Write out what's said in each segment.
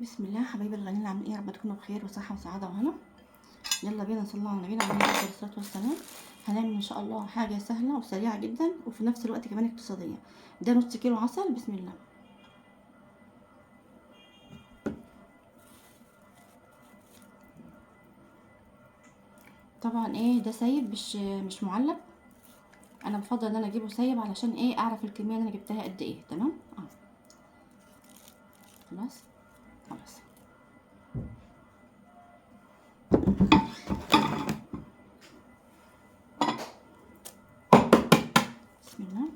بسم الله حبايبي الغاليين، عاملين ايه؟ يا رب تكونوا بخير وصحه وسعاده وهنا. يلا بينا نصلي على النبي عليه الصلاه والسلام. هنعمل ان شاء الله حاجه سهله وسريعه جدا وفي نفس الوقت كمان اقتصاديه. ده نص كيلو عسل. بسم الله. طبعا ايه ده سايب، مش معلب. انا بفضل ان انا اجيبه سايب علشان ايه اعرف الكميه اللي انا جبتها قد ايه. تمام. خلاص خلاص. بسم الله.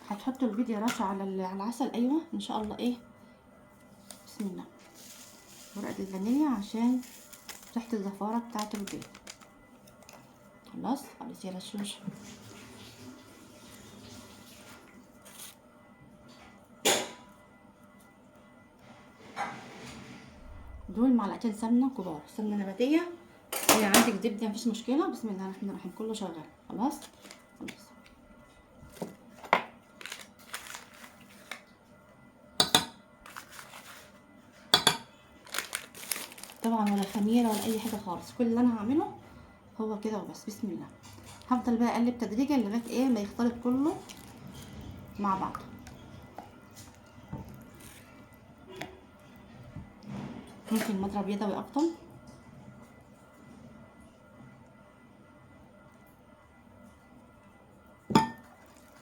هتحطوا البيض يا رشا على العسل. ايوه ان شاء الله. ايه بسم الله. ورقه الفانيليا عشان ريحه الزفاره بتاعه البيض. خلاص خلاص يا رشوش. دول معلقتين سمنه كبار، سمنه نباتيه. هي عندك زبده مفيش مشكله. بسم الله الرحمن الرحيم. كله شغال. خلاص خلاص. طبعا ولا خميره ولا اي حاجه خالص، كل اللي انا هعمله هو كده وبس. بسم الله. هفضل بقى اقلب تدريجيا لغايه ايه ما يختلط كله مع بعض. ممكن مضرب يدوي افضل.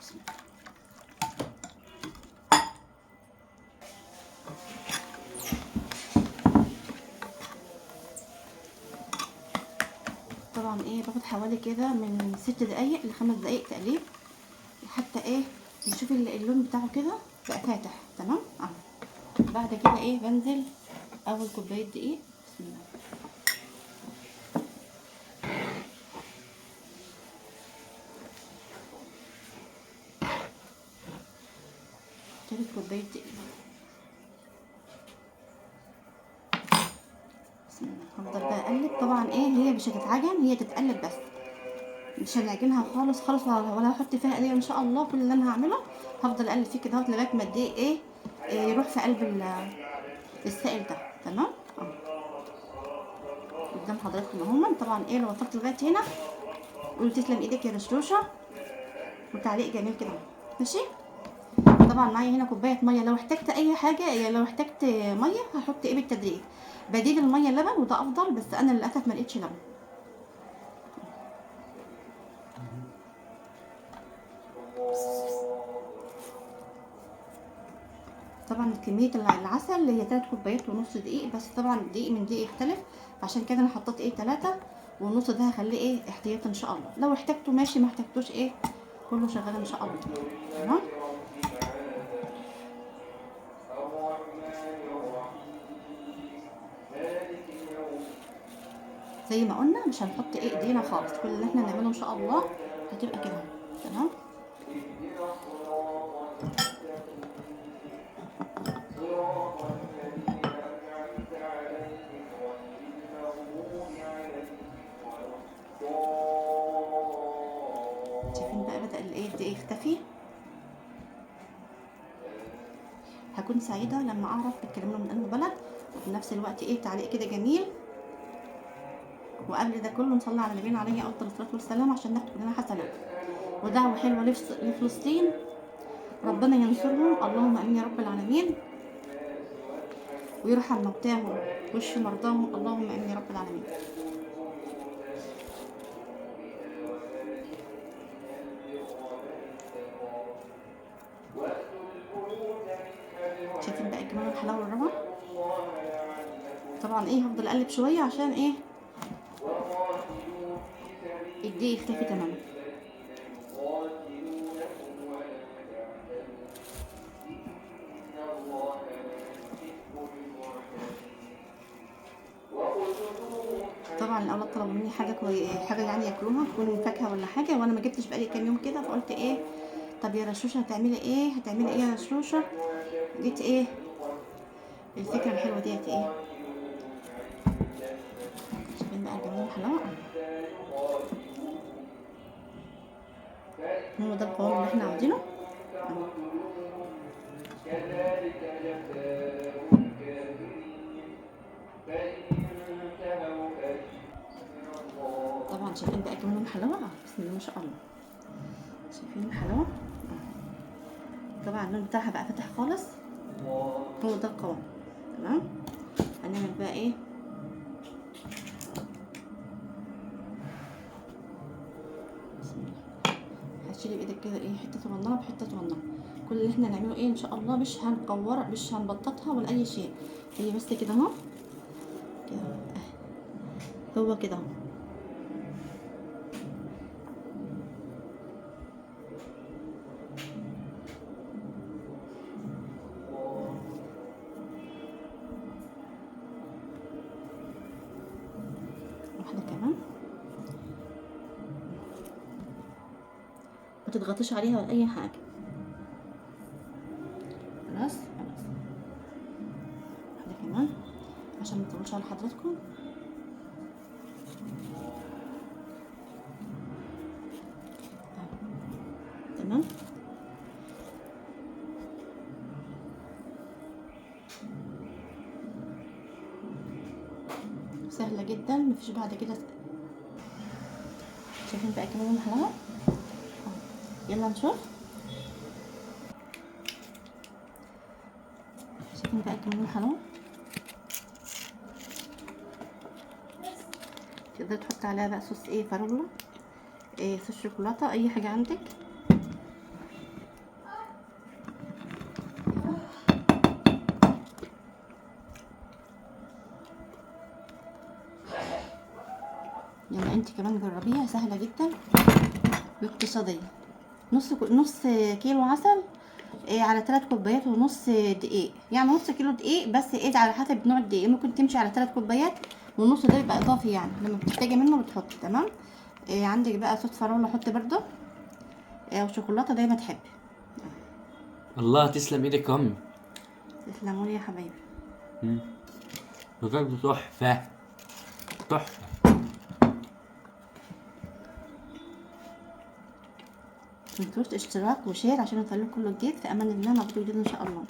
بسم الله. طبعا ايه باخد حوالي كده من 6 دقايق ل5 دقايق تقليب، حتى ايه نشوف اللون بتاعه كده بقى فاتح. تمام. بعد كده ايه بنزل اول كوبايه دقيق. بسم الله. تالت كوبايه دقيق. بسم الله. هفضل بقى اقلب. طبعا ايه هي مش هتتعجن، هي تتقلب بس، مش هنعجنها خالص خالص ولا هحط فيها ايديا. ان شاء الله كل اللي انا هعمله هفضل اقلب فيه كده لغايه ما الدقيق إيه يروح في قلب السائل ده. تمام. قدام حضراتكم اهو. طبعا ايه لو وصلت لغايه هنا قولوا تسلم ايدك يا رشروشه، وتعليق جميل كده. ماشي. طبعا معايا هنا كوبايه ميه، لو احتجت اي حاجه يعني لو احتجت ميه هحط ايه بالتدريج. بديل الميه اللبن وده افضل، بس انا للاسف ما لقيتش لبن. طبعا كميه العسل هي 3 كوبايات ونص دقيق، بس طبعا الدقيق من دقيق يختلف، عشان كده انا حطيت ايه 3 ونص. ده هخليه ايه احتياطي ان شاء الله، لو احتجته ماشي، ما احتجتوش ايه كله شغال ان شاء الله. تمام. زي ما قلنا مش هنحط ايه ايدينا خالص، كل اللي احنا نعمله ان شاء الله هتبقى كده. تمام. شايفين بقى بدأ الايه الدقيق يختفي. هكون سعيدة لما اعرف بتكلمنا من قلب بلد، وفي نفس الوقت ايه تعليق كده جميل. وقبل ده كله نصلي على نبينا عليه افضل الصلاه والسلام عشان ناخد كلنا حسنات، ودعوه حلوه لفلسطين، ربنا ينصرهم. اللهم امين يا رب العالمين، ويرحم موتاهم ويشفي مرضاهم. اللهم امين يا رب العالمين. شايفين بقى الجمال والحلاوه والروعه. طبعا ايه هفضل اقلب شويه عشان ايه الدقيق يختفي تماما. طبعا الاولاد طلبوا مني حاجه يعني ياكلوها، تكون فاكهه ولا حاجه، وانا ما جبتش بقالي كام يوم كده، فقلت ايه طب يا رشوشه هتعملي ايه يا رشوشه. جيت ايه الفكره الحلوه ديت ايه. شايفين بقى الجمال والحلاوه. هو ده القوام اللي احنا عاوزينه. شايفين بقى كمان الحلاوه؟ بسم الله ما شاء الله. شايفين الحلاوه؟ طبعا اللون بتاعها بقى فاتح خالص، هو ده القوام. تمام. هنعمل بقى ايه؟ بسم الله. هتشيلي بايدك كده ايه، حته صغننه بحته صغننه. كل اللي احنا نعمله ايه ان شاء الله، مش هنكور، مش هنبططها ولا اي شيء، هي بس كده اهو، كده هو كده اهو. واحده كمان، ما تضغطيش عليها ولا اي حاجه. خلاص خلاص. واحده كمان عشان ما تطولش على حضراتكم. تمام. سهله جدا، مفيش بعد كده. شايفين بقى كمان الحلاوه؟ يلا نشوف. شايفين بقى كمان الحلاوه؟ تقدر تحط عليها بقى صوص ايه، فراوله، إيه، صوص شوكولاته، اي حاجه عندك. يلا انت كمان جربيها، سهله جدا واقتصاديه. نص كيلو عسل إيه على 3 كوبايات ونص دقيق، يعني نص كيلو دقيق بس، ايه على حسب نوع الدقيق، ممكن تمشي على 3 كوبايات، والنص ده يبقى اضافي، يعني لما بتحتاجي منه بتحطي. تمام. إيه عندك بقى صوص فراوله حطي برده، إيه وشوكولاته زي ما تحبي. الله تسلم ايدك يا امي. تسلموني يا حبايبي. بجد تحفه تحفه. متنسوش اشتراك وشير عشان يوصلكوا كل جديد. في امان الله، نعود جديد ان شاء الله.